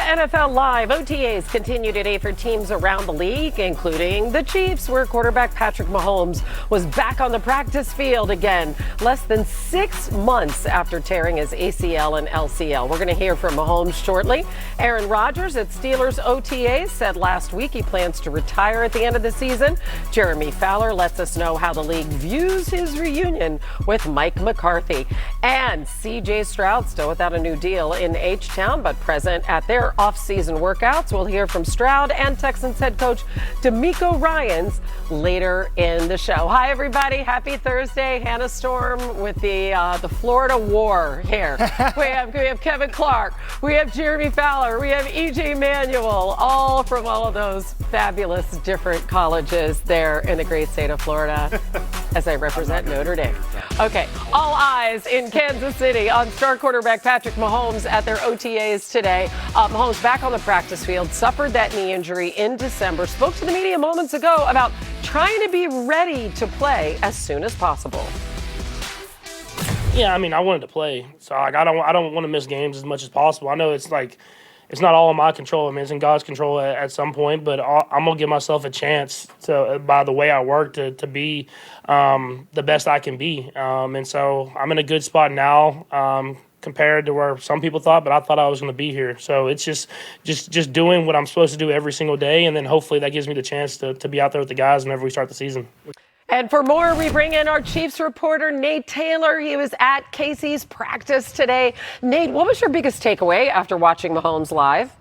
NFL Live. OTAs continue today for teams around the league, including the Chiefs, where quarterback Patrick Mahomes was back on the practice field again, less than 6 months after tearing his ACL and LCL. We're going to hear from Mahomes shortly. Aaron Rodgers at Steelers OTAs said last week he plans to retire at the end of the season. Jeremy Fowler lets us know how the league views his reunion with Mike McCarthy. And C.J. Stroud still without a new deal in H-Town, but present at their off-season workouts. We'll hear from Stroud and Texans head coach DeMeco Ryans later in the show. Hi, everybody. Happy Thursday. Hannah Storm with the Florida War here. We have Kevin Clark. We have Jeremy Fowler. We have E.J. Manuel, all from all of those fabulous different colleges there in the great state of Florida as I represent Notre Dame. Okay, all eyes in Kansas City on star quarterback Patrick Mahomes at their OTAs today. Mahomes back on the practice field, suffered that knee injury in December, spoke to the media moments ago about trying to be ready to play as soon as possible. Yeah, I mean, I wanted to play, so I don't want to miss games as much as possible. I know it's not all in my control. I mean, it's in God's control at some point, but I'm gonna give myself a chance to, by the way I work, to be the best I can be. And so I'm in a good spot now compared to where some people thought, but I thought I was going to be here. So it's just doing what I'm supposed to do every single day, and then hopefully that gives me the chance to be out there with the guys whenever we start the season. And for more, we bring in our Chiefs reporter, Nate Taylor. He was at Casey's practice today. Nate, what was your biggest takeaway after watching Mahomes live?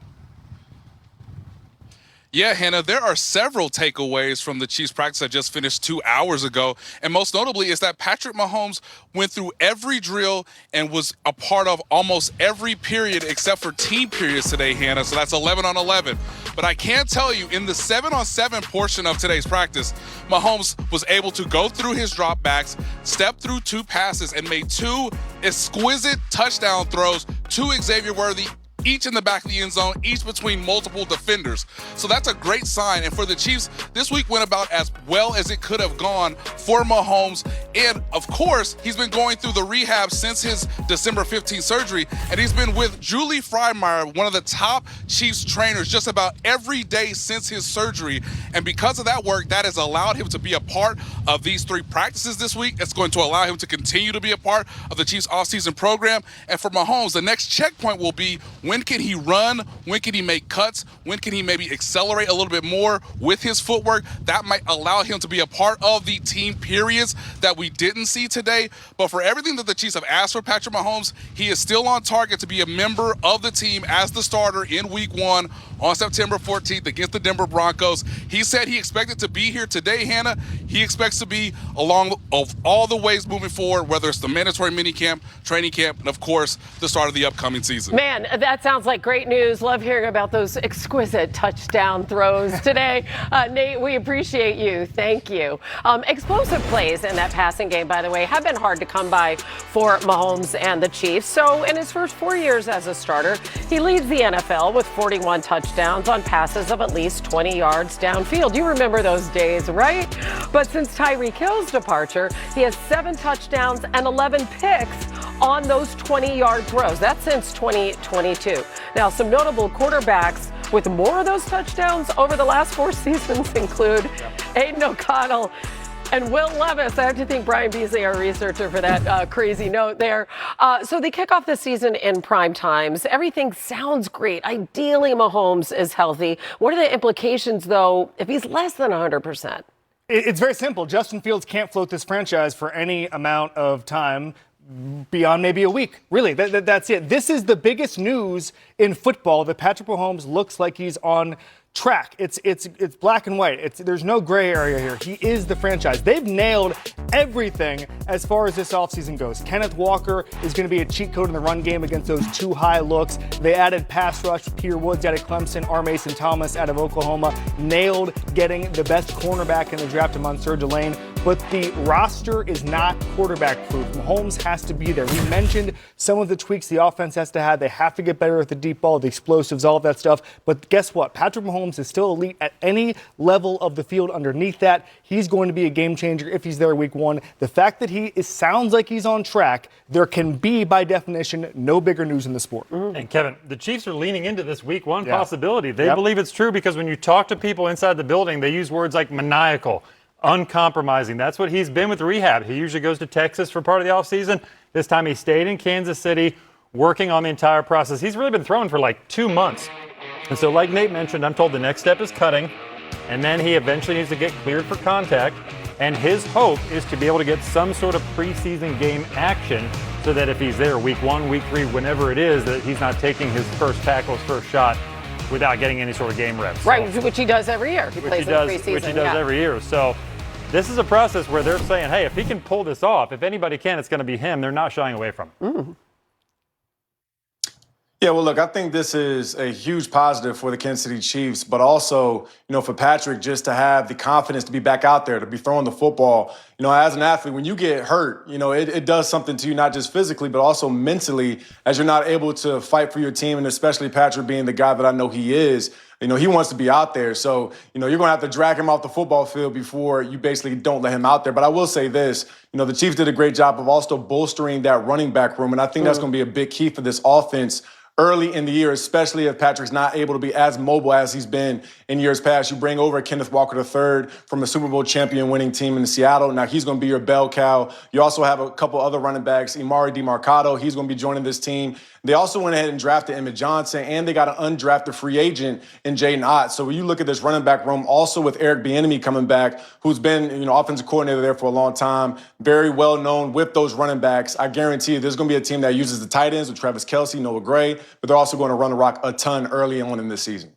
Yeah, Hannah, there are several takeaways from the Chiefs practice that just finished 2 hours ago. And most notably is that Patrick Mahomes went through every drill and was a part of almost every period except for team periods today, Hannah. So that's 11 on 11. But I can tell you, in the 7-on-7 portion of today's practice, Mahomes was able to go through his dropbacks, step through 2 passes, and made 2 exquisite touchdown throws to Xavier Worthy, each in the back of the end zone, each between multiple defenders. So that's a great sign. And for the Chiefs, this week went about as well as it could have gone for Mahomes. And of course, he's been going through the rehab since his December 15th surgery. And he's been with Julie Freimeyer, one of the top Chiefs trainers, just about every day since his surgery. And because of that work, that has allowed him to be a part of these 3 practices this week. It's going to allow him to continue to be a part of the Chiefs offseason program. And for Mahomes, the next checkpoint will be, when can he run? When can he make cuts? When can he maybe accelerate a little bit more with his footwork? That might allow him to be a part of the team periods that we didn't see today. But for everything that the Chiefs have asked for Patrick Mahomes, he is still on target to be a member of the team as the starter in Week 1 on September 14th against the Denver Broncos. He said he expected to be here today, Hannah. He expects to be along of all the ways moving forward, whether it's the mandatory minicamp, training camp, and of course, the start of the upcoming season. Man, that sounds like great news. Love hearing about those exquisite touchdown throws today. Nate, we appreciate you. Thank you. Explosive plays in that passing game, by the way, have been hard to come by for Mahomes and the Chiefs. So in his first 4 years as a starter, he leads the NFL with 41 touchdowns on passes of at least 20 yards downfield. You remember those days, right? But since Tyreek Hill's departure, he has 7 touchdowns and 11 picks on those 20-yard throws. That's since 2022. Now, some notable quarterbacks with more of those touchdowns over the last 4 seasons include Aiden O'Connell and Will Levis. I have to thank Brian Beasley, our researcher, for that crazy note there. So they kick off the season in prime times. Everything sounds great. Ideally, Mahomes is healthy. What are the implications, though, if he's less than 100%? It's very simple. Justin Fields can't float this franchise for any amount of time beyond maybe a week. Really, that's it. This is the biggest news in football, that Patrick Mahomes looks like he's on track. It's black and white. There's no gray area here. He is the franchise. They've nailed everything as far as this offseason goes. Kenneth Walker is going to be a cheat code in the run game against those 2 high looks. They added pass rush with Peter Woods out of Clemson, R. Mason Thomas out of Oklahoma. Nailed getting the best cornerback in the draft, Monsieur Delane. but the roster is not quarterback proof. Mahomes has to be there. We mentioned some of the tweaks the offense has to have. They have to get better at the deep ball, the explosives, all of that stuff. But guess what? Patrick Mahomes is still elite at any level of the field underneath that. He's going to be a game changer if he's there week one. The fact that he sounds like he's on track, there can be, by definition, no bigger news in the sport. And Kevin, the Chiefs are leaning into this week one possibility. They believe it's true because when you talk to people inside the building, they use words like maniacal, uncompromising. That's what he's been with rehab. He usually goes to Texas for part of the offseason. This time he stayed in Kansas City working on the entire process. He's really been throwing for like 2 months. And so like Nate mentioned, I'm told the next step is cutting, and then he eventually needs to get cleared for contact. And his hope is to be able to get some sort of preseason game action so that if he's there week 1, week 3, whenever it is, that he's not taking his first tackle, his first shot without getting any sort of game reps. Right, which he does every year. He plays in preseason. Which he does every year. So this is a process where they're saying, hey, if he can pull this off, if anybody can, it's going to be him. They're not shying away from him. Yeah, well, look, I think this is a huge positive for the Kansas City Chiefs, but also, for Patrick just to have the confidence to be back out there, to be throwing the football. As an athlete, when you get hurt, it does something to you, not just physically, but also mentally, as you're not able to fight for your team, and especially Patrick being the guy that I know he is. He wants to be out there. So, you're going to have to drag him off the football field before you basically don't let him out there. But I will say this, the Chiefs did a great job of also bolstering that running back room, and I think that's going to be a big key for this offense early in the year, especially if Patrick's not able to be as mobile as he's been in years past. You bring over Kenneth Walker III from a Super Bowl champion winning team in Seattle. Now he's going to be your bell cow. You also have a couple other running backs, Imari DeMarcado. He's going to be joining this team. They also went ahead and drafted Emmett Johnson, and they got an undrafted free agent in Jaden Ott. So when you look at this running back room, also with Eric Bieniemy coming back, who's been, offensive coordinator there for a long time, very well known with those running backs, I guarantee you there's going to be a team that uses the tight ends with Travis Kelce, Noah Gray, but they're also going to run the rock a ton early on in this season.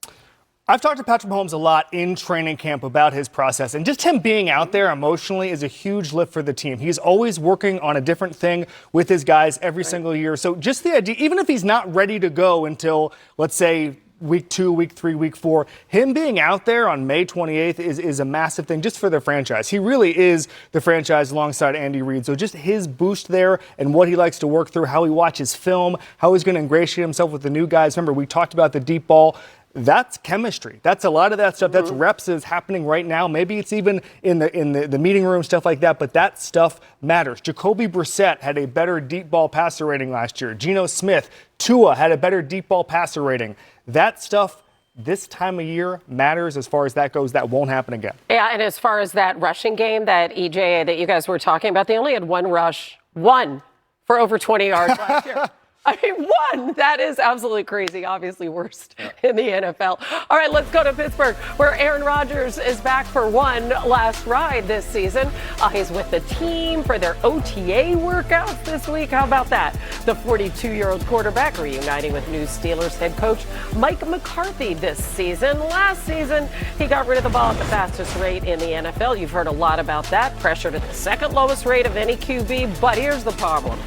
I've talked to Patrick Mahomes a lot in training camp about his process, and just him being out there emotionally is a huge lift for the team. He's always working on a different thing with his guys every single year. So just the idea, even if he's not ready to go until, let's say, week 2, week 3, week 4, him being out there on May 28th is a massive thing just for the franchise. He really is the franchise alongside Andy Reid. So just his boost there and what he likes to work through, how he watches film, how he's going to ingratiate himself with the new guys. Remember, we talked about the deep ball. That's chemistry. That's a lot of that stuff. That's reps is happening right now. Maybe it's even in the meeting room, stuff like that, but that stuff matters. Jacoby Brissett had a better deep ball passer rating last year. Geno Smith, Tua had a better deep ball passer rating. That stuff this time of year matters as far as that goes. That won't happen again. Yeah, and as far as that rushing game that EJ, that you guys were talking about, they only had one for over 20 yards last year. I mean, one. That is absolutely crazy. Obviously worst in the NFL. All right, let's go to Pittsburgh, where Aaron Rodgers is back for one last ride this season. He's with the team for their OTA workouts this week. How about that? The 42-year-old quarterback reuniting with new Steelers head coach Mike McCarthy this season. Last season, he got rid of the ball at the fastest rate in the NFL. You've heard a lot about that. Pressured at the second lowest rate of any QB. But here's the problem.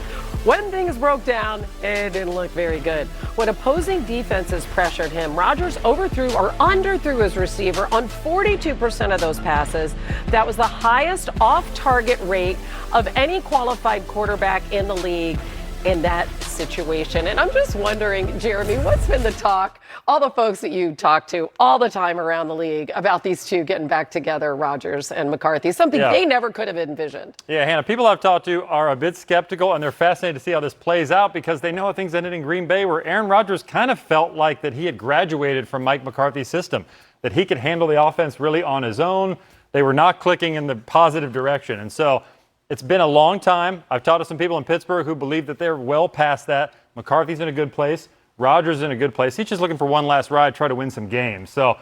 When things broke down, it didn't look very good. When opposing defenses pressured him, Rodgers overthrew or underthrew his receiver on 42% of those passes. That was the highest off-target rate of any qualified quarterback in the league in that situation. And I'm just wondering, Jeremy, what's been the talk, all the folks that you talk to all the time around the league about these two getting back together, Rodgers and McCarthy, something they never could have envisioned. Yeah, Hannah, people I've talked to are a bit skeptical, and they're fascinated to see how this plays out because they know how things ended in Green Bay, where Aaron Rodgers kind of felt like that he had graduated from Mike McCarthy's system, that he could handle the offense really on his own. They were not clicking in the positive direction. And so it's been a long time. I've talked to some people in Pittsburgh who believe that they're well past that. McCarthy's in a good place. Rodgers is in a good place. He's just looking for one last ride, try to win some games. So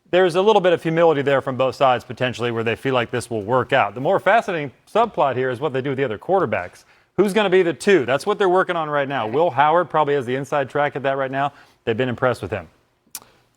there's a little bit of humility there from both sides potentially where they feel like this will work out. The more fascinating subplot here is what they do with the other quarterbacks. Who's going to be the two? That's what they're working on right now. Will Howard probably has the inside track at that right now. They've been impressed with him.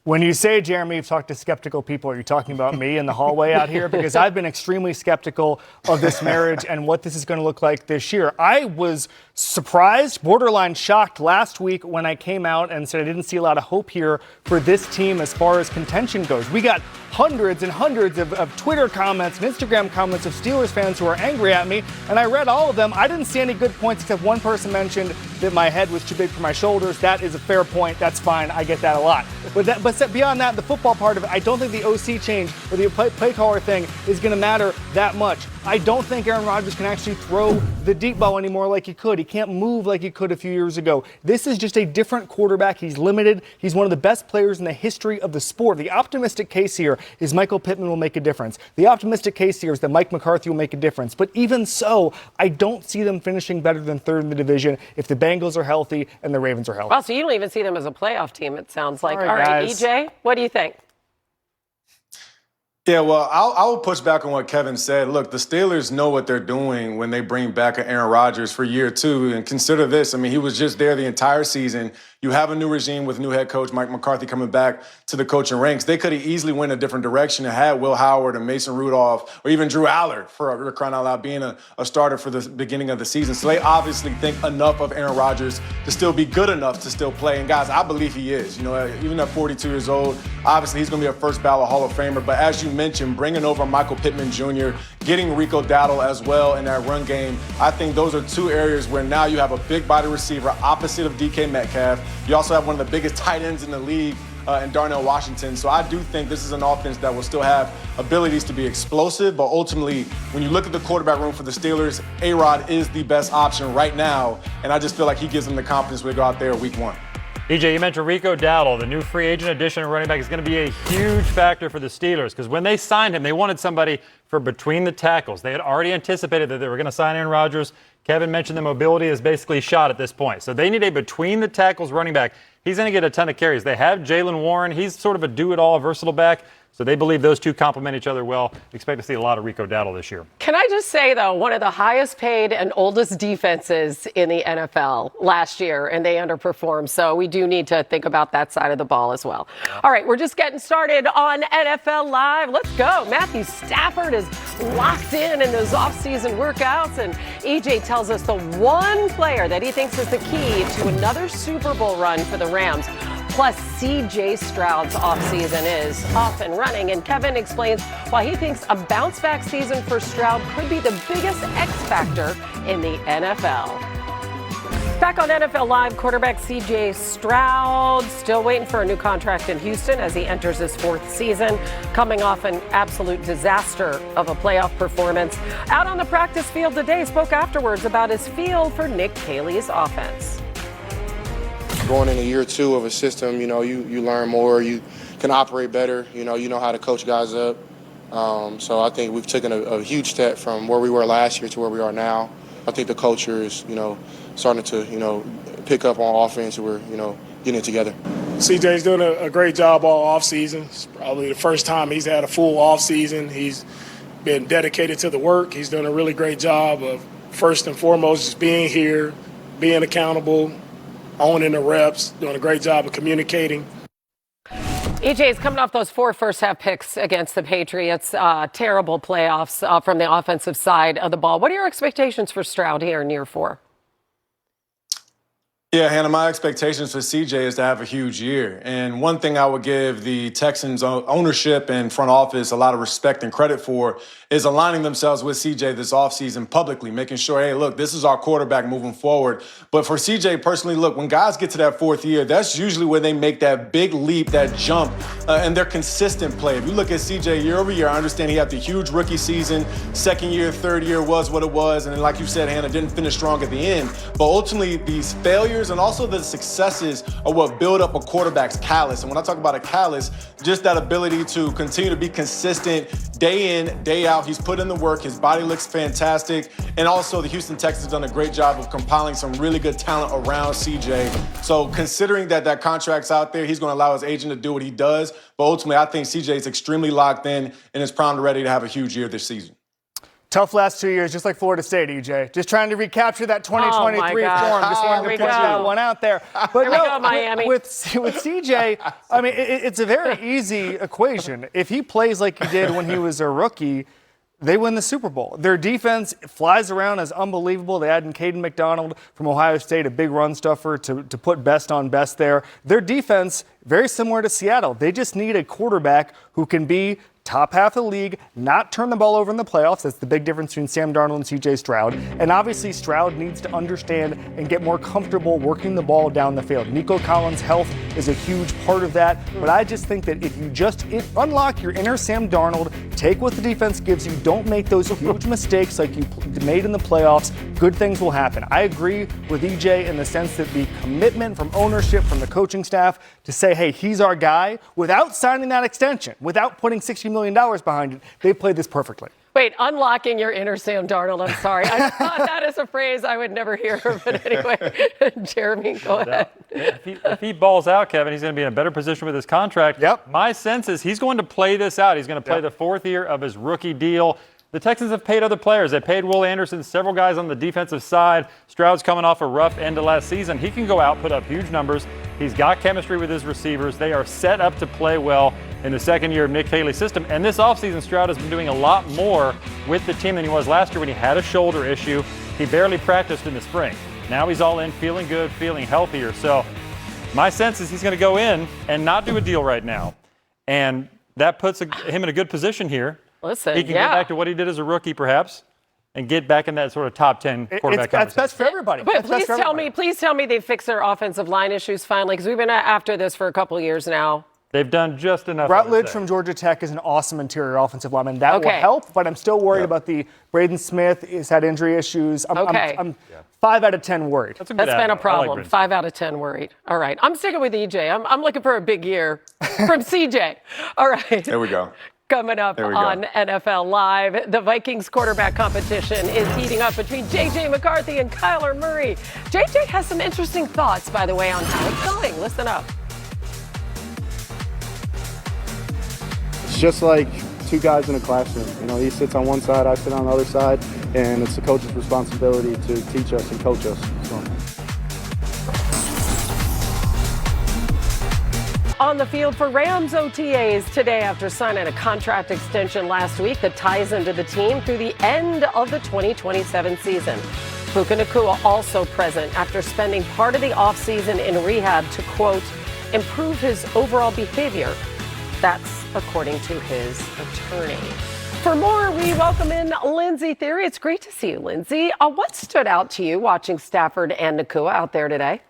When you say, Jeremy, you've talked to skeptical people, are you talking about me in the hallway out here? Because I've been extremely skeptical of this marriage and what this is going to look like this year. I was surprised, borderline shocked last week when I came out and said I didn't see a lot of hope here for this team as far as contention goes. We got hundreds and hundreds of Twitter comments and Instagram comments of Steelers fans who are angry at me, and I read all of them. I didn't see any good points except one person mentioned that my head was too big for my shoulders. That is a fair point. That's fine. I get that a lot. But beyond that, the football part of it, I don't think the OC change or the play caller thing is going to matter that much. I don't think Aaron Rodgers can actually throw the deep ball anymore like he could. He can't move like he could a few years ago. This is just a different quarterback. He's limited. He's one of the best players in the history of the sport. The optimistic case here is Michael Pittman will make a difference. The optimistic case here is that Mike McCarthy will make a difference. But even so, I don't see them finishing better than third in the division if the Bengals are healthy and the Ravens are healthy. Well, so you don't even see them as a playoff team, it sounds like. All right, EJ, what do you think? Yeah, well, I'll push back on what Kevin said. Look, the Steelers know what they're doing when they bring back an Aaron Rodgers for year two. And consider this, I mean, he was just there the entire season. You have a new regime with new head coach Mike McCarthy coming back to the coaching ranks. They could have easily went a different direction and had Will Howard and Mason Rudolph or even Drew Aller, for crying out loud, being a starter for the beginning of the season. So they obviously think enough of Aaron Rodgers to still be good enough to still play. And guys, I believe he is. You know, even at 42 years old, obviously he's going to be a first ballot Hall of Famer. But as you mentioned, bringing over Michael Pittman Jr., getting Rico Dowdle as well in that run game, I think those are two areas where now you have a big body receiver opposite of DK Metcalf. You also have one of the biggest tight ends in the league in Darnell Washington. So I do think this is an offense that will still have abilities to be explosive, but ultimately, when you look at the quarterback room for the Steelers, A-Rod is the best option right now, and I just feel like he gives them the confidence when they go out there week one. EJ, you mentioned Rico Dowdle, the new free agent addition and running back is going to be a huge factor for the Steelers because when they signed him, they wanted somebody for between the tackles. They had already anticipated that they were going to sign Aaron Rodgers. Kevin mentioned the mobility is basically shot at this point. So they need a between the tackles running back. He's going to get a ton of carries. They have Jaylen Warren. He's sort of a do-it-all, versatile back. So they believe those two complement each other well. Expect to see a lot of Rico Dowdle this year. Can I just say, though, one of the highest paid and oldest defenses in the NFL last year, and they underperformed. So we do need to think about that side of the ball as well. Yeah. All right, we're just getting started on NFL Live. Let's go. Matthew Stafford is locked in those offseason workouts, and EJ tells us the one player that he thinks is the key to another Super Bowl run for the Rams. Plus, C.J. Stroud's offseason is off and running, and Kevin explains why he thinks a bounce-back season for Stroud could be the biggest X factor in the NFL. Back on NFL Live, quarterback C.J. Stroud still waiting for a new contract in Houston as he enters his fourth season, coming off an absolute disaster of a playoff performance. Out on the practice field today, spoke afterwards about his feel for Nick Caley's offense. Going in a year two of a system, you know, you learn more, you can operate better, you know how to coach guys up. So I think we've taken a huge step from where we were last year to where we are now. I think the culture is, starting to, pick up on offense. We're, getting it together. CJ's doing a great job all offseason. It's probably the first time he's had a full offseason. He's been dedicated to the work. He's done a really great job of, first and foremost, just being here, being accountable, owning the reps, doing a great job of communicating. EJ is coming off those 4 first-half picks against the Patriots. Terrible playoffs from the offensive side of the ball. What are your expectations for Stroud here in year 4? Yeah, Hannah, my expectations for CJ is to have a huge year. And one thing I would give the Texans ownership and front office a lot of respect and credit for is aligning themselves with CJ this offseason publicly, making sure, hey, look, this is our quarterback moving forward. But for CJ personally, look, when guys get to that 4th year, that's usually when they make that big leap, that jump, and they're consistent play. If you look at CJ year over year, I understand he had the huge rookie season, 2nd year, 3rd year was what it was. And then like you said, Hannah, didn't finish strong at the end. But ultimately, these failures and also the successes are what build up a quarterback's callus. And when I talk about a callus, just that ability to continue to be consistent day in, day out. He's put in the work. His body looks fantastic. And also the Houston Texans have done a great job of compiling some really good talent around CJ. So considering that contract's out there, he's going to allow his agent to do what he does. But ultimately, I think CJ is extremely locked in and is primed and ready to have a huge year this season. Tough last 2 years, just like Florida State, EJ. Just trying to recapture that 2023 form. Just wanted to put that one out there. But no, Miami. With CJ, I mean, it's a very easy equation. If he plays like he did when he was a rookie, they win the Super Bowl. Their defense flies around as unbelievable. They add in Caden McDonald from Ohio State, a big run stuffer to put best on best there. Their defense, very similar to Seattle. They just need a quarterback who can be top half of the league, not turn the ball over in the playoffs. That's the big difference between Sam Darnold and C.J. Stroud. And obviously, Stroud needs to understand and get more comfortable working the ball down the field. Nico Collins' health is a huge part of that. But I just think that if you just unlock your inner Sam Darnold, take what the defense gives you, don't make those huge mistakes like you made in the playoffs, good things will happen. I agree with EJ in the sense that the commitment from ownership, from the coaching staff, to say, hey, he's our guy, without signing that extension, without putting $60 million behind it, they played this perfectly. Wait, unlocking your inner Sam Darnold. I'm sorry. I thought that is a phrase I would never hear. But anyway, Jeremy, go ahead. If he balls out, Kevin, he's going to be in a better position with his contract. Yep. My sense is he's going to play this out. He's going to play the fourth year of his rookie deal. The Texans have paid other players. They paid Will Anderson, several guys on the defensive side. Stroud's coming off a rough end of last season. He can go out, put up huge numbers. He's got chemistry with his receivers. They are set up to play well in the second year of Nick Haley's system. And this offseason, Stroud has been doing a lot more with the team than he was last year when he had a shoulder issue. He barely practiced in the spring. Now he's all in, feeling good, feeling healthier. So my sense is he's going to go in and not do a deal right now. And that puts him in a good position here. Listen, he can get back to what he did as a rookie, perhaps, and get back in that sort of top 10 quarterback conversation. That's best for everybody. But please tell me they fixed their offensive line issues finally, because we've been after this for a couple of years now. They've done just enough. Rutledge from Georgia Tech is an awesome interior offensive lineman. That will help, but I'm still worried about the Braden Smith. He's had injury issues. I'm 5 out of 10 worried. That's been a problem. 5 out of 10 worried. All right. I'm sticking with EJ. I'm looking for a big year from CJ. All right. There we go. Coming up on NFL Live, the Vikings quarterback competition is heating up between J.J. McCarthy and Kyler Murray. J.J. has some interesting thoughts, by the way, on how it's going. Listen up. It's just like two guys in a classroom. You know, he sits on one side, I sit on the other side, and it's the coach's responsibility to teach us and coach us. So. On the field for Rams OTAs today after signing a contract extension last week that ties into the team through the end of the 2027 season. Puka Nacua also present after spending part of the offseason in rehab to, quote, improve his overall behavior. That's according to his attorney. For more, we welcome in Lindsay Theory. It's great to see you, Lindsay. What stood out to you watching Stafford and Nacua out there today?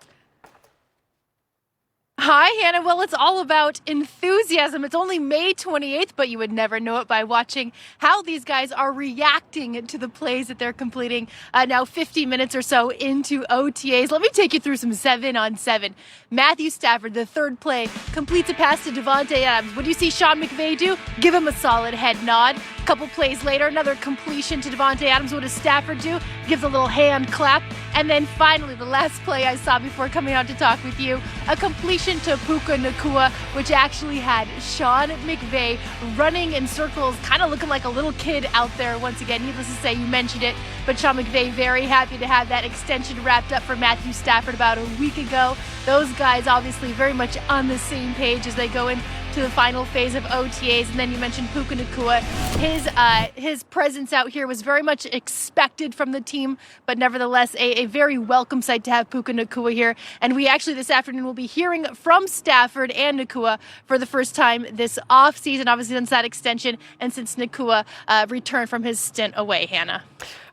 Hi, Hannah. Well, it's all about enthusiasm. It's only May 28th, but you would never know it by watching how these guys are reacting to the plays that they're completing now 50 minutes or so into OTAs. Let me take you through some 7-on-7. Matthew Stafford, the third play, completes a pass to Davante Adams. What do you see Sean McVay do? Give him a solid head nod. A couple plays later, another completion to Davante Adams. What does Stafford do? Gives a little hand clap. And then finally, the last play I saw before coming out to talk with you, a completion to Puka Nacua, which actually had Sean McVay running in circles, kind of looking like a little kid out there. Once again, needless to say, you mentioned it, but Sean McVay very happy to have that extension wrapped up for Matthew Stafford about a week ago. Those guys obviously very much on the same page as they go into the final phase of OTAs. And then you mentioned Puka Nacua. His presence out here was very much expected from the team, but nevertheless a very welcome sight to have Puka Nacua here. And we actually this afternoon will be hearing from Stafford and Nacua for the first time this offseason, obviously since that extension and since Nacua returned from his stint away, Hannah.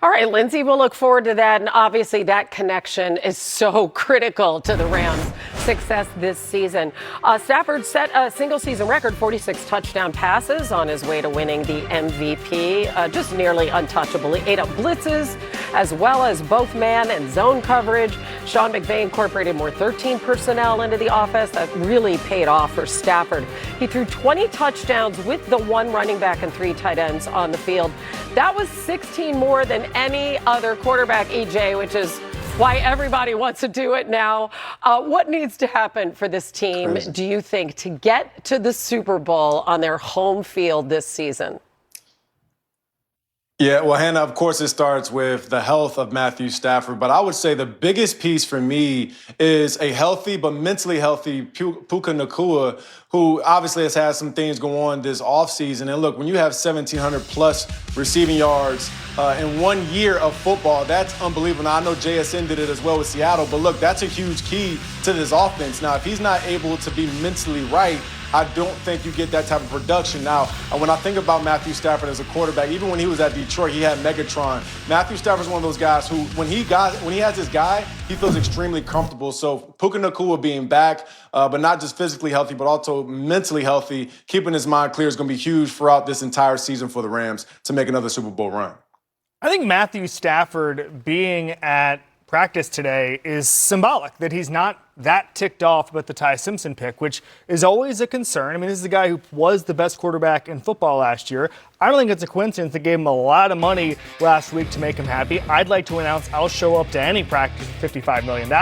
All right, Lindsay, we'll look forward to that. And obviously that connection is so critical to the Rams' success this season. Stafford set a single-season record, 46 touchdown passes on his way to winning the MVP. Just nearly untouchable. He ate up blitzes as well as both man and zone coverage. Sean McVay incorporated more 13 personnel into the offense. That really paid off for Stafford. He threw 20 touchdowns with the one running back and 3 tight ends on the field. That was 16 more than any other quarterback, EJ, which is why everybody wants to do it now. What needs to happen for this team, do you think, to get to the Super Bowl on their home field this season? Yeah, well, Hannah, of course, it starts with the health of Matthew Stafford. But I would say the biggest piece for me is a healthy but mentally healthy Puka Nacua, who obviously has had some things go on this offseason. And look, when you have 1,700+ receiving yards in 1 year of football, that's unbelievable. Now, I know JSN did it as well with Seattle, but look, that's a huge key to this offense. Now, if he's not able to be mentally right, I don't think you get that type of production. Now, when I think about Matthew Stafford as a quarterback, even when he was at Detroit, he had Megatron. Matthew Stafford's one of those guys who, when he has his guy, he feels extremely comfortable. So Puka Nacua being back, but not just physically healthy, but also mentally healthy, keeping his mind clear is going to be huge throughout this entire season for the Rams to make another Super Bowl run. I think Matthew Stafford being at practice today is symbolic, that he's not that ticked off about the Ty Simpson pick, which is always a concern. I mean, this is a guy who was the best quarterback in football last year. I don't think it's a coincidence they gave him a lot of money last week to make him happy. I'd like to announce I'll show up to any practice for $55 million.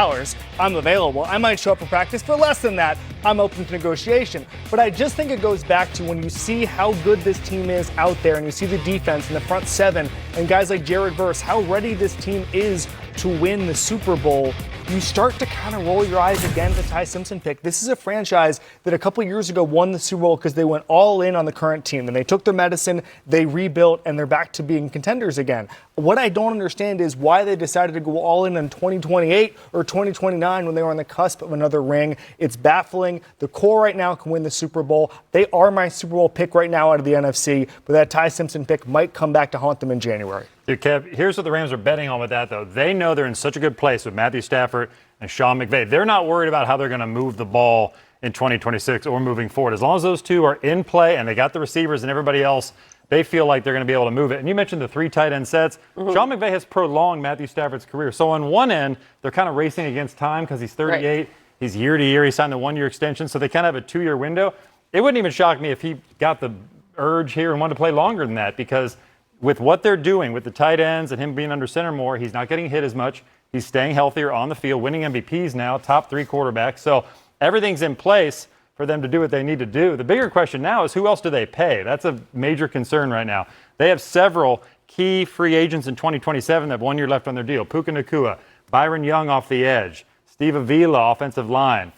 I'm available. I might show up for practice for less than that. I'm open to negotiation. But I just think it goes back to when you see how good this team is out there and you see the defense in the front seven and guys like Jared Verse, how ready this team is to win the Super Bowl, you start to kind of roll your eyes again at the Ty Simpson pick. This is a franchise that a couple years ago won the Super Bowl because they went all in on the current team. Then they took their medicine, they rebuilt, and they're back to being contenders again. What I don't understand is why they decided to go all in 2028 or 2029 when they were on the cusp of another ring. It's baffling. The core right now can win the Super Bowl. They are my Super Bowl pick right now out of the NFC, but that Ty Simpson pick might come back to haunt them in January. Dude, Kev, here's what the Rams are betting on with that, though. They know they're in such a good place with Matthew Stafford and Sean McVay. They're not worried about how they're going to move the ball in 2026 or moving forward. As long as those two are in play and they got the receivers and everybody else, they feel like they're going to be able to move it. And you mentioned the 3 tight end sets. Mm-hmm. Sean McVay has prolonged Matthew Stafford's career. So on one end, they're kind of racing against time because he's 38. Right. He's year to year. He signed the 1-year extension. So they kind of have a 2-year window. It wouldn't even shock me if he got the urge here and wanted to play longer than that, because with what they're doing with the tight ends and him being under center more, he's not getting hit as much. He's staying healthier on the field, winning MVPs now, top 3 quarterbacks. So everything's in place for them to do what they need to do. The bigger question now is who else do they pay? That's a major concern right now. They have several key free agents in 2027 that have 1 year left on their deal. Puka Nacua, Byron Young off the edge, Steve Avila, offensive line,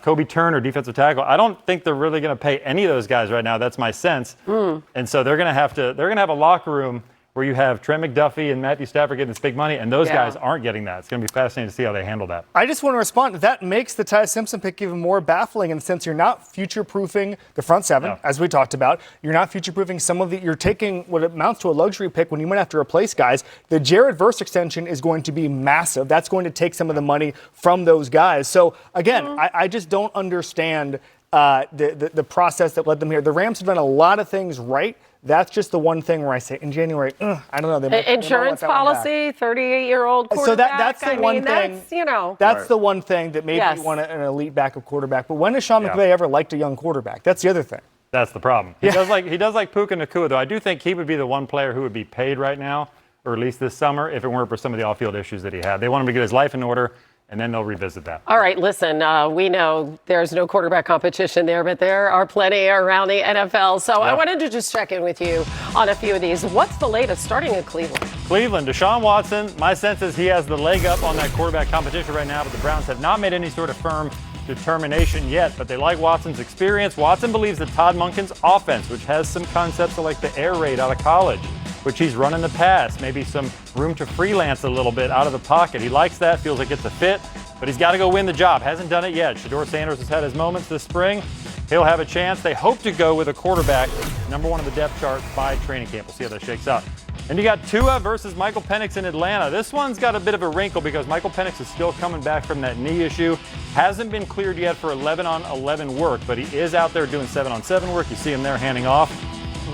Kobe Turner, defensive tackle. I don't think they're really going to pay any of those guys right now. That's my sense. And so they're going to have a locker room where you have Trent McDuffie and Matthew Stafford getting this big money, and those guys aren't getting that. It's going to be fascinating to see how they handle that. I just want to respond. That makes the Ty Simpson pick even more baffling in the sense you're not future-proofing the front seven, as we talked about. You're not future-proofing you're taking what amounts to a luxury pick when you might have to replace guys. The Jared Verse extension is going to be massive. That's going to take some of the money from those guys. So, again, I just don't understand the process that led them here. The Rams have done a lot of things right. That's just the one thing where I say in January, I don't know. Insurance policy, 38-year-old quarterback. So that's the one thing. That's the one thing that maybe you want an elite backup quarterback. But when has Sean McVay ever liked a young quarterback? That's the other thing. That's the problem. He does like Puka Nacua, though. I do think he would be the one player who would be paid right now, or at least this summer, if it weren't for some of the off-field issues that he had. They want him to get his life in order, and then they'll revisit that. All right, listen, we know there's no quarterback competition there, but there are plenty around the NFL. So I wanted to just check in with you on a few of these. What's the latest starting in Cleveland? Cleveland, Deshaun Watson, my sense is he has the leg up on that quarterback competition right now, but the Browns have not made any sort of firm determination yet, but they like Watson's experience. Watson believes that Todd Monken's offense, which has some concepts like the air raid out of college, which he's run in the past, maybe some room to freelance a little bit out of the pocket. He likes that, feels like it's a fit, but he's got to go win the job. Hasn't done it yet. Shedeur Sanders has had his moments this spring. He'll have a chance. They hope to go with a quarterback, number 1 on the depth chart by training camp. We'll see how that shakes out. And you got Tua versus Michael Penix in Atlanta. This one's got a bit of a wrinkle because Michael Penix is still coming back from that knee issue. Hasn't been cleared yet for 11-on-11 work, but he is out there doing 7-on-7 work. You see him there handing off.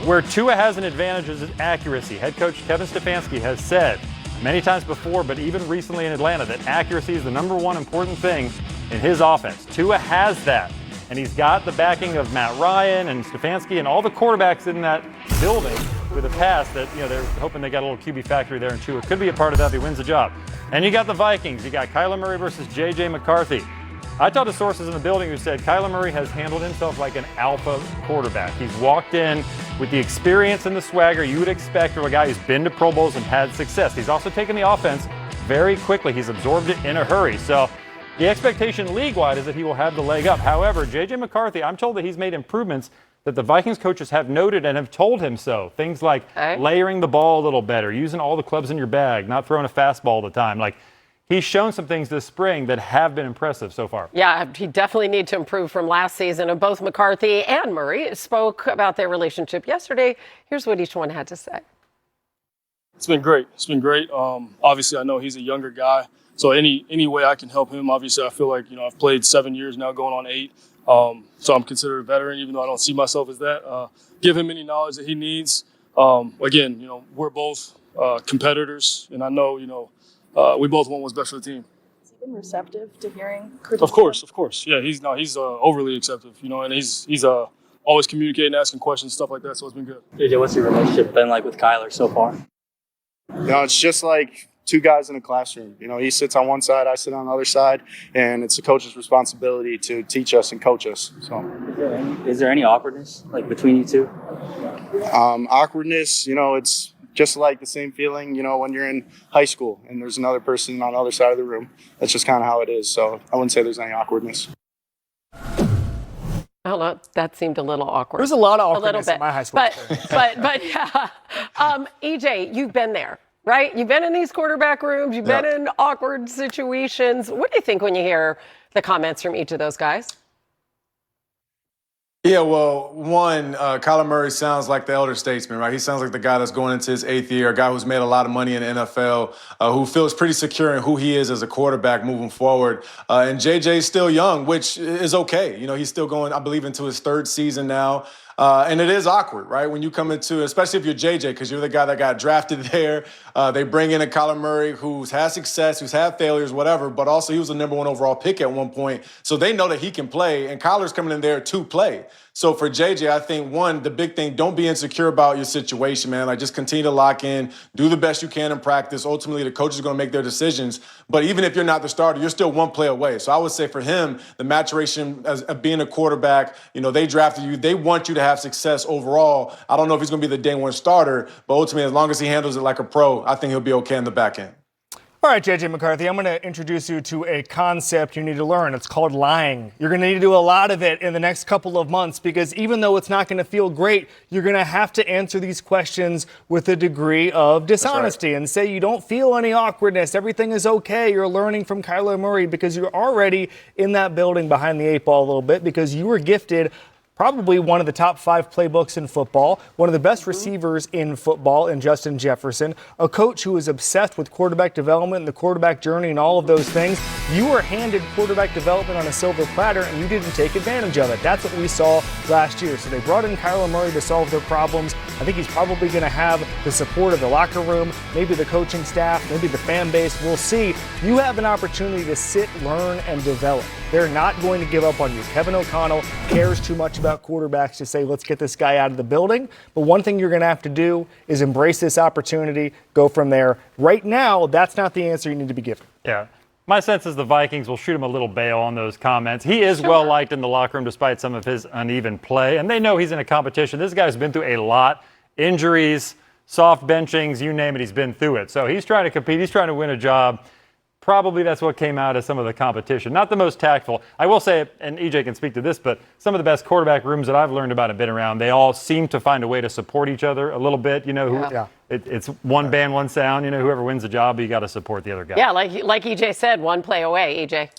Where Tua has an advantage is his accuracy. Head coach Kevin Stefanski has said many times before, but even recently in Atlanta, that accuracy is the number 1 important thing in his offense. Tua has that, and he's got the backing of Matt Ryan and Stefanski and all the quarterbacks in that building with a pass that, they're hoping they got a little QB factory there, and Tua could be a part of that if he wins the job. And you got the Vikings. You got Kyler Murray versus J.J. McCarthy. I talked to sources in the building who said Kyler Murray has handled himself like an alpha quarterback. He's walked in with the experience and the swagger you would expect from a guy who's been to Pro Bowls and had success. He's also taken the offense very quickly. He's absorbed it in a hurry. So the expectation league-wide is that he will have the leg up. However, J.J. McCarthy, I'm told that he's made improvements that the Vikings coaches have noted and have told him so. Things like layering the ball a little better, using all the clubs in your bag, not throwing a fastball all the time. Like, he's shown some things this spring that have been impressive so far. Yeah, he definitely needs to improve from last season. And both McCarthy and Murray spoke about their relationship yesterday. Here's what each one had to say. It's been great. It's been great. Obviously, I know he's a younger guy. So any way I can help him, obviously I feel like, I've played 7 years now, going on 8. So I'm considered a veteran, even though I don't see myself as that. Give him any knowledge that he needs. Again, we're both competitors, and I know, we both want what's best for the team. Has he been receptive to hearing criticism? Of course. Yeah, he's overly acceptive, and he's always communicating, asking questions, stuff like that. So it's been good. JJ, what's your relationship been like with Kyler so far? It's just like two guys in a classroom. He sits on one side, I sit on the other side, and it's the coach's responsibility to teach us and coach us. So, is there any awkwardness between you two? Awkwardness, it's just like the same feeling, when you're in high school and there's another person on the other side of the room. That's just kind of how it is. So I wouldn't say there's any awkwardness. Oh, no, that seemed a little awkward. There's a lot of awkwardness in my high school. But yeah. EJ, you've been there, right? You've been in these quarterback rooms. You've been in awkward situations. What do you think when you hear the comments from each of those guys? Yeah, well, one, Kyler Murray sounds like the elder statesman, right? He sounds like the guy that's going into his 8th year, a guy who's made a lot of money in the NFL, who feels pretty secure in who he is as a quarterback moving forward. And JJ's still young, which is okay. He's still going, I believe, into his 3rd season now. And it is awkward, right? When you come into, especially if you're JJ, because you're the guy that got drafted there. They bring in a Kyler Murray who's had success, who's had failures, whatever, but also he was the number 1 overall pick at one point. So they know that he can play, and Kyler's coming in there to play. So for JJ, I think, one, the big thing, don't be insecure about your situation, man. Just continue to lock in, do the best you can in practice. Ultimately, the coach is going to make their decisions. But even if you're not the starter, you're still one play away. So I would say for him, the maturation as being a quarterback, they drafted you. They want you to have success overall. I don't know if he's going to be the day 1 starter, but ultimately, as long as he handles it like a pro, I think he'll be okay in the back end. All right, J.J. McCarthy, I'm going to introduce you to a concept you need to learn. It's called lying. You're going to need to do a lot of it in the next couple of months because even though it's not going to feel great, you're going to have to answer these questions with a degree of dishonesty and say you don't feel any awkwardness. Everything is okay. You're learning from Kyler Murray because you're already in that building behind the 8 ball a little bit because you were gifted probably one of the top 5 playbooks in football, one of the best receivers in football in Justin Jefferson, a coach who is obsessed with quarterback development and the quarterback journey and all of those things. You were handed quarterback development on a silver platter and you didn't take advantage of it. That's what we saw last year. So they brought in Kyler Murray to solve their problems. I think he's probably going to have the support of the locker room, maybe the coaching staff, maybe the fan base. We'll see. You have an opportunity to sit, learn, and develop. They're not going to give up on you. Kevin O'Connell cares too much about quarterbacks to say, let's get this guy out of the building. But one thing you're going to have to do is embrace this opportunity, go from there. Right now, that's not the answer you need to be given. Yeah. My sense is the Vikings will shoot him a little bail on those comments. He is well liked in the locker room despite some of his uneven play, and they know he's in a competition. This guy's been through a lot. Injuries, soft benchings, you name it, he's been through it. So he's trying to compete. He's trying to win a job. Probably that's what came out of some of the competition. Not the most tactful. I will say, and EJ can speak to this, but some of the best quarterback rooms that I've learned about and been around, they all seem to find a way to support each other a little bit. It's one band, one sound. Whoever wins the job, you got to support the other guy. Yeah, like EJ said, one play away, EJ.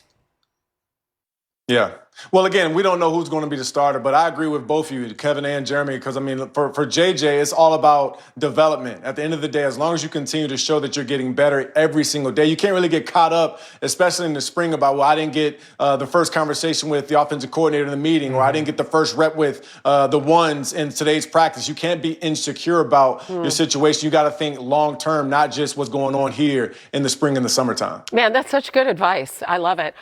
Yeah. Well, again, we don't know who's going to be the starter, but I agree with both of you, Kevin and Jeremy, because, for JJ, it's all about development. At the end of the day, as long as you continue to show that you're getting better every single day, you can't really get caught up, especially in the spring, about, I didn't get the first conversation with the offensive coordinator in the meeting, or I didn't get the first rep with the ones in today's practice. You can't be insecure about your situation. You got to think long term, not just what's going on here in the spring and the summertime. Man, that's such good advice. I love it.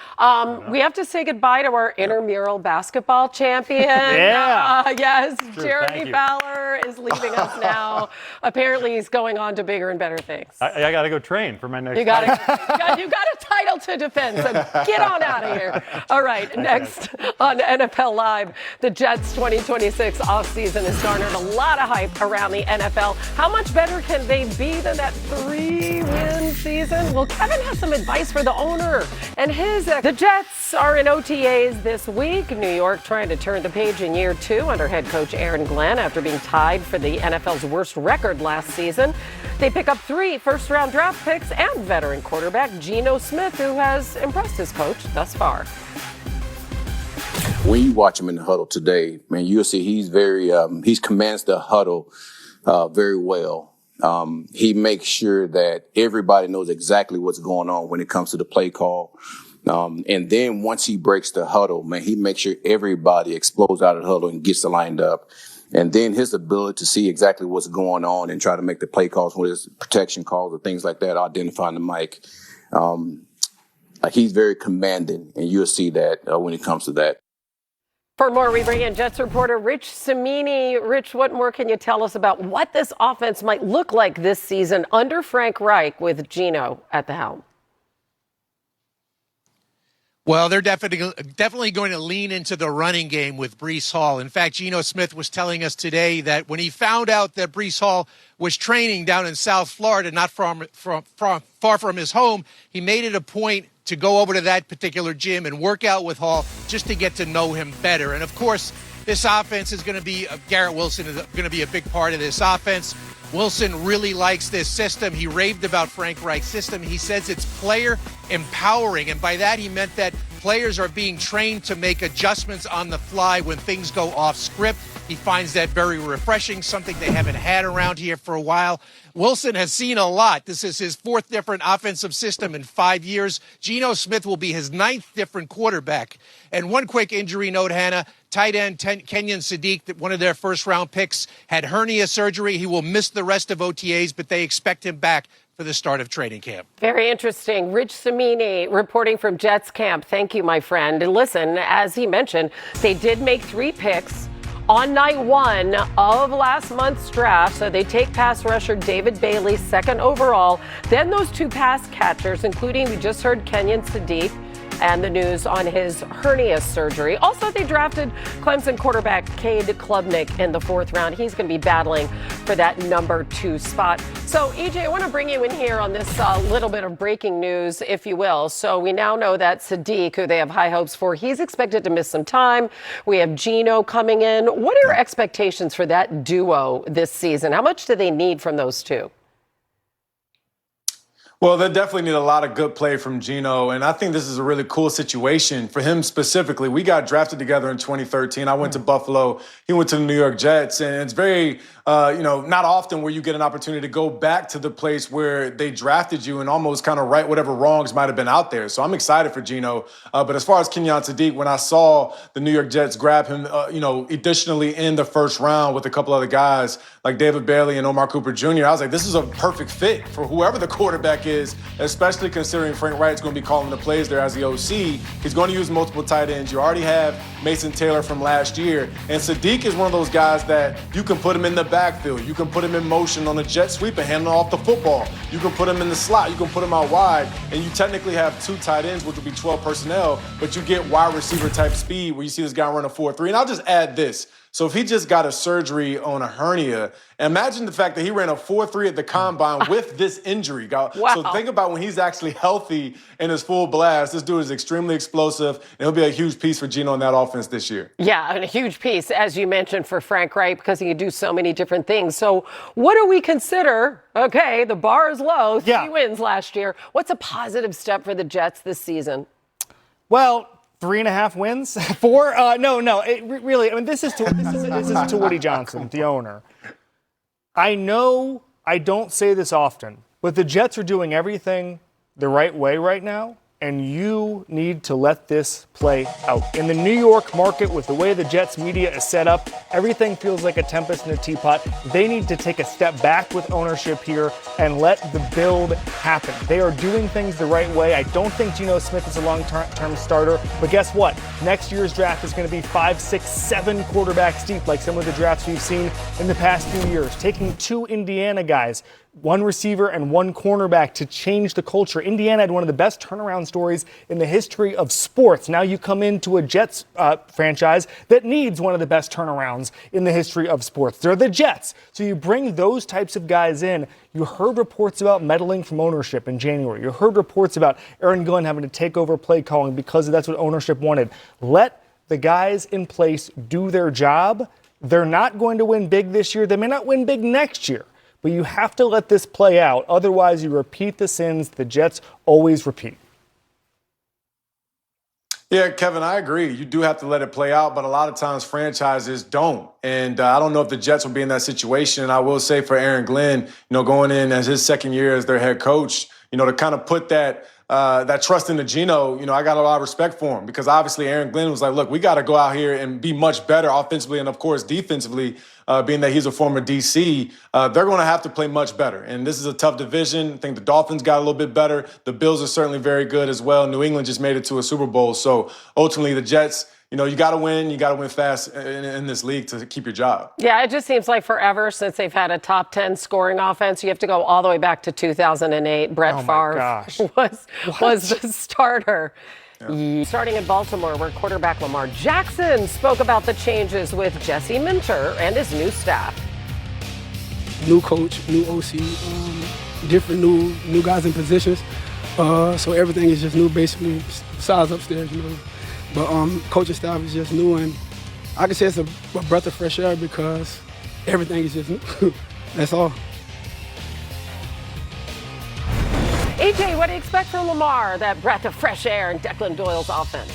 We have to say goodbye hi to our intramural basketball champion. Yeah. Yes, Thank Jeremy you. Fowler is leaving us now. Apparently, he's going on to bigger and better things. I got to go train for my next You got fight. you got a title to defend, so get on out of here. All right, next on NFL Live, the Jets' 2026 offseason has garnered a lot of hype around the NFL. How much better can they be than that 3-win season? Well, Kevin has some advice for the owner and his. The Jets are in OTAs this week. New York trying to turn the page in year 2 under head coach Aaron Glenn after being tied for the NFL's worst record last season. They pick up 3 first-round draft picks and veteran quarterback Geno Smith, who has impressed his coach thus far. When you watch him in the huddle today, man, you'll see he's he commands the huddle very well. He makes sure that everybody knows exactly what's going on when it comes to the play call. And then once he breaks the huddle, man, he makes sure everybody explodes out of the huddle and gets lined up. And then his ability to see exactly what's going on and try to make the play calls, whether it's protection calls or things like that, identifying the mic. He's very commanding, and you'll see that when it comes to that. For more, we bring in Jets reporter Rich Cimini. Rich, what more can you tell us about what this offense might look like this season under Frank Reich with Geno at the helm? Well, they're definitely going to lean into the running game with Breece Hall. In fact, Geno Smith was telling us today that when he found out that Breece Hall was training down in South Florida, not far from his home, he made it a point to go over to that particular gym and work out with Hall just to get to know him better. And, of course, this offense is going to be Garrett Wilson is going to be a big part of this offense. Wilson really likes this system. He raved about Frank Reich's system. He says it's player empowering, and by that he meant that players are being trained to make adjustments on the fly when things go off script. He finds that very refreshing, something they haven't had around here for a while. Wilson has seen a lot. This is his 4th different offensive system in 5 years. Geno Smith will be his 9th different quarterback. And one quick injury note, Hannah. Tight end Kenyon Sadiq, one of their first-round picks, had hernia surgery. He will miss the rest of OTAs, but they expect him back for the start of training camp. Very interesting. Rich Cimini reporting from Jets camp. Thank you, my friend. And listen, as he mentioned, they did make 3 picks on night 1 of last month's draft. So they take pass rusher David Bailey, 2nd overall. Then those 2 pass catchers, including, we just heard Kenyon Sadiq, and the news on his hernia surgery. Also, they drafted Clemson quarterback Cade Klubnik in the 4th round. He's going to be battling for that number 2 spot. So, EJ, I want to bring you in here on this little bit of breaking news, if you will. So we now know that Sadiq, who they have high hopes for, he's expected to miss some time. We have Geno coming in. What are your expectations for that duo this season? How much do they need from those 2? Well, they definitely need a lot of good play from Geno, and I think this is a really cool situation for him specifically. We got drafted together in 2013. I went to Buffalo. He went to the New York Jets, and it's very, not often where you get an opportunity to go back to the place where they drafted you and almost kind of right whatever wrongs might have been out there. So I'm excited for Geno. But as far as Kenyon Sadiq, when I saw the New York Jets grab him, additionally in the 1st round with a couple other guys like David Bailey and Omar Cooper Jr., I was like, this is a perfect fit for whoever the quarterback is, especially considering Frank Reich's going to be calling the plays there as the OC. He's going to use multiple tight ends. You already have Mason Taylor from last year. And Sadiq is one of those guys that you can put him in the backfield. You can put him in motion on a jet sweep and hand off the football. You can put him in the slot. You can put him out wide. And you technically have 2 tight ends, which would be 12 personnel, but you get wide receiver type speed where you see this guy run a 4.3. And I'll just add this. So if he just got a surgery on a hernia, imagine the fact that he ran a 4.3 at the combine with this injury. Wow. So think about when he's actually healthy in his full blast. This dude is extremely explosive, and he'll be a huge piece for Geno in that offense this year. Yeah, and a huge piece, as you mentioned, for Frank Reich because he can do so many different things. So what do we consider? Okay, the bar is low. 3 wins last year. What's a positive step for the Jets this season? Well, 3.5 wins? 4? No. Really, I mean, this is to Woody Johnson, the owner. I know I don't say this often, but the Jets are doing everything the right way right now, and you need to let this play out. In the New York market, with the way the Jets media is set up, Everything feels like a tempest in a teapot. They need to take a step back with ownership here and let the build happen. They are doing things the right way. I don't think Geno Smith is a long-term starter, but guess what? Next year's draft is going to be 5, 6, 7 quarterbacks deep, like some of the drafts we've seen in the past few years. Taking 2 Indiana guys, 1 receiver and 1 cornerback to change the culture. Indiana had one of the best turnaround stories in the history of sports. Now you come into a Jets franchise that needs one of the best turnarounds in the history of sports. They're the Jets. So you bring those types of guys in. You heard reports about meddling from ownership in January. You heard reports about Aaron Glenn having to take over play calling because that's what ownership wanted. Let the guys in place do their job. They're not going to win big this year. They may not win big next year. But you have to let this play out. Otherwise, you repeat the sins the Jets always repeat. Yeah, Kevin, I agree. You do have to let it play out, but a lot of times franchises don't. And I don't know if the Jets will be in that situation. And I will say for Aaron Glenn, going in as his second year as their head coach, to kind of put that trust into Geno, I got a lot of respect for him because obviously Aaron Glenn was like, look, we got to go out here and be much better offensively and, of course, defensively, being that he's a former DC. They're going to have to play much better. And this is a tough division. I think the Dolphins got a little bit better. The Bills are certainly very good as well. New England just made it to a Super Bowl. So ultimately the Jets, you got to win. You got to win fast in this league to keep your job. Yeah, it just seems like forever since they've had a top 10 scoring offense. You have to go all the way back to 2008. Brett Favre was the starter. Yeah. Starting in Baltimore, where quarterback Lamar Jackson spoke about the changes with Jesse Minter and his new staff. New coach, new OC, different new guys in positions. So everything is just new, basically, besides upstairs, But coaching staff is just new, and I can say it's a breath of fresh air because everything is just new. That's all. AJ, what do you expect from Lamar, that breath of fresh air in Declan Doyle's offense?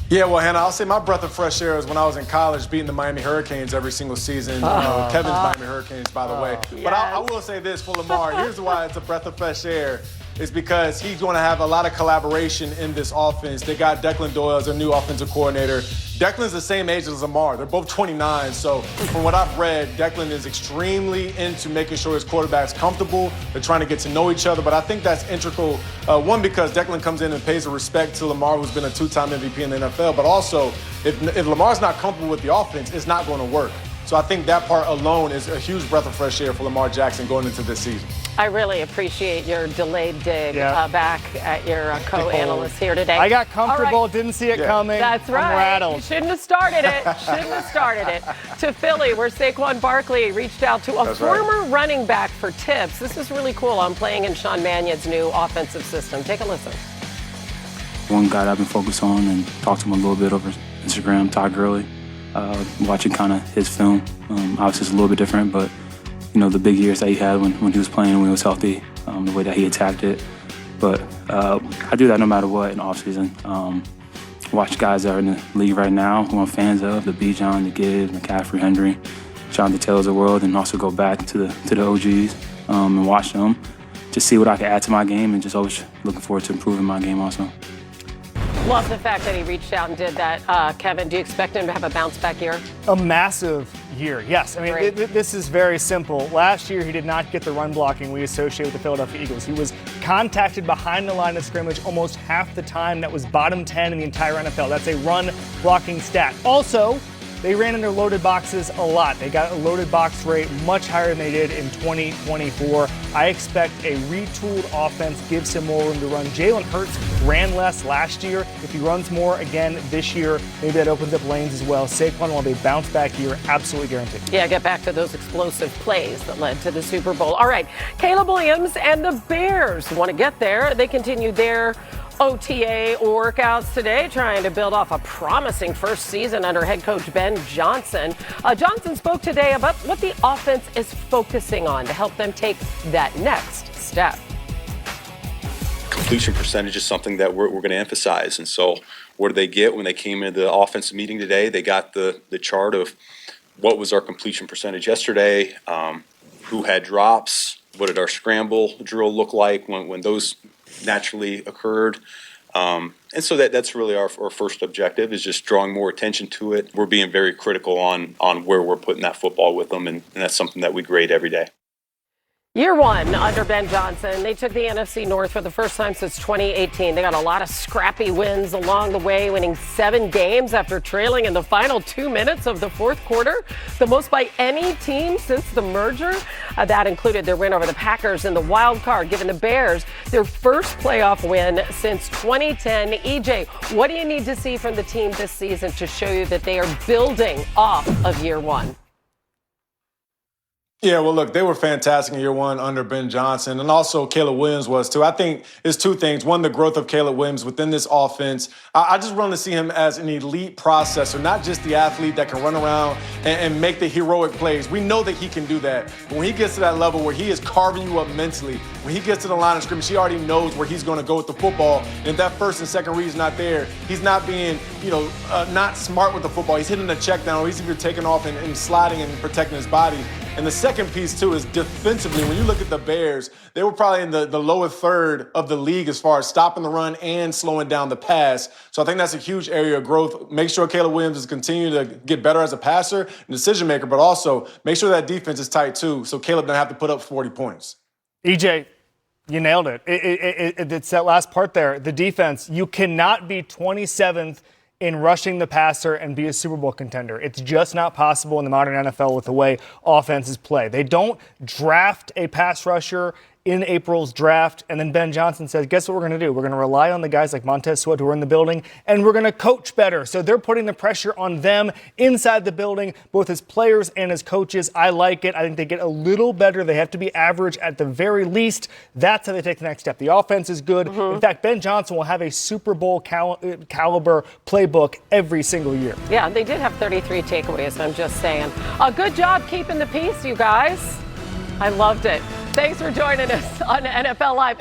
Yeah, well, Hannah, I'll say my breath of fresh air is when I was in college beating the Miami Hurricanes every single season. Kevin's Miami Hurricanes, by the way. Yes. But I will say this for Lamar. Here's why it's a breath of fresh air. Is because he's going to have a lot of collaboration in this offense. They got Declan Doyle as their new offensive coordinator. Declan's the same age as Lamar. They're both 29. So from what I've read, Declan is extremely into making sure his quarterback's comfortable. They're trying to get to know each other. But I think that's integral. One, because Declan comes in and pays the respect to Lamar, who's been a 2-time MVP in the NFL. But also, if Lamar's not comfortable with the offense, it's not going to work. So I think that part alone is a huge breath of fresh air for Lamar Jackson going into this season. I really appreciate your delayed dig back at your co-analyst here today. I got comfortable, didn't see it coming. That's right. I'm rattled. You shouldn't have started it. To Philly, where Saquon Barkley reached out to a former running back for tips. This is really cool. I'm playing in Sean Mannion's new offensive system. Take a listen. One guy that I've been focused on and talked to him a little bit over Instagram, Todd Gurley. Watching kind of his film. Obviously it's a little bit different, but the big years that he had when he was playing, when he was healthy, the way that he attacked it. But I do that no matter what in offseason. Watch guys that are in the league right now who I'm fans of, the Bijan, the Gibbs, McCaffrey, Henry, Jonathan Taylor's of the world, and also go back to the OGs and watch them, just see what I can add to my game, and just always looking forward to improving my game also. Love the fact that he reached out and did that. Kevin, do you expect him to have a bounce-back year? A massive year, yes. I mean, this is very simple. Last year, he did not get the run blocking we associate with the Philadelphia Eagles. He was contacted behind the line of scrimmage almost half the time. That was bottom 10 in the entire NFL. That's a run blocking stat. Also, they ran into loaded boxes a lot. They got a loaded box rate much higher than they did in 2024. I expect a retooled offense gives him more room to run. Jalen Hurts ran less last year. If he runs more again this year, maybe that opens up lanes as well. Saquon will have a bounce-back year, absolutely guaranteed. Yeah, get back to those explosive plays that led to the Super Bowl. All right, Caleb Williams and the Bears want to get there. They continue their OTA workouts today, trying to build off a promising first season under head coach Ben Johnson. Johnson spoke today about what the offense is focusing on to help them take that next step. Completion percentage is something that we're going to emphasize. And so what did they get when they came into the offensive meeting today? They got the chart of what was our completion percentage yesterday, who had drops, what did our scramble drill look like when those naturally occurred. And so that's really our first objective, is just drawing more attention to it. We're being very critical on where we're putting that football with them, and that's something that we grade every day. Year one under Ben Johnson, they took the NFC North for the first time since 2018. They got a lot of scrappy wins along the way, winning 7 games after trailing in the final 2 minutes of the fourth quarter, the most by any team since the merger. That included their win over the Packers in the wild card, giving the Bears their first playoff win since 2010. EJ, what do you need to see from the team this season to show you that they are building off of year one? Yeah, well, look, they were fantastic in year one under Ben Johnson, and also Caleb Williams was too. I think it's 2 things. One, the growth of Caleb Williams within this offense. I just want to see him as an elite processor, not just the athlete that can run around and make the heroic plays. We know that he can do that. But when he gets to that level where he is carving you up mentally, when he gets to the line of scrimmage, he already knows where he's going to go with the football. And if that first and second read's not there, he's not being, not smart with the football. He's hitting the check down, or he's either taking off and sliding and protecting his body. And the second piece, too, is defensively. When you look at the Bears, they were probably in the lower third of the league as far as stopping the run and slowing down the pass. So I think that's a huge area of growth. Make sure Caleb Williams is continuing to get better as a passer and decision maker, but also make sure that defense is tight, too, so Caleb doesn't have to put up 40 points. EJ, you nailed it. It's that last part there. The defense, you cannot be 27th in rushing the passer and be a Super Bowl contender. It's just not possible in the modern NFL with the way offenses play. They don't draft a pass rusher in April's draft, and then Ben Johnson says, guess what we're going to do? We're going to rely on the guys like Montez Sweat who are in the building, and we're going to coach better. So they're putting the pressure on them inside the building, both as players and as coaches. I like it. I think they get a little better. They have to be average at the very least. That's how they take the next step. The offense is good. In fact, Ben Johnson will have a Super Bowl caliber playbook every single year. Yeah, they did have 33 takeaways, I'm just saying. Good job keeping the peace, you guys. I loved it. Thanks for joining us on NFL Live.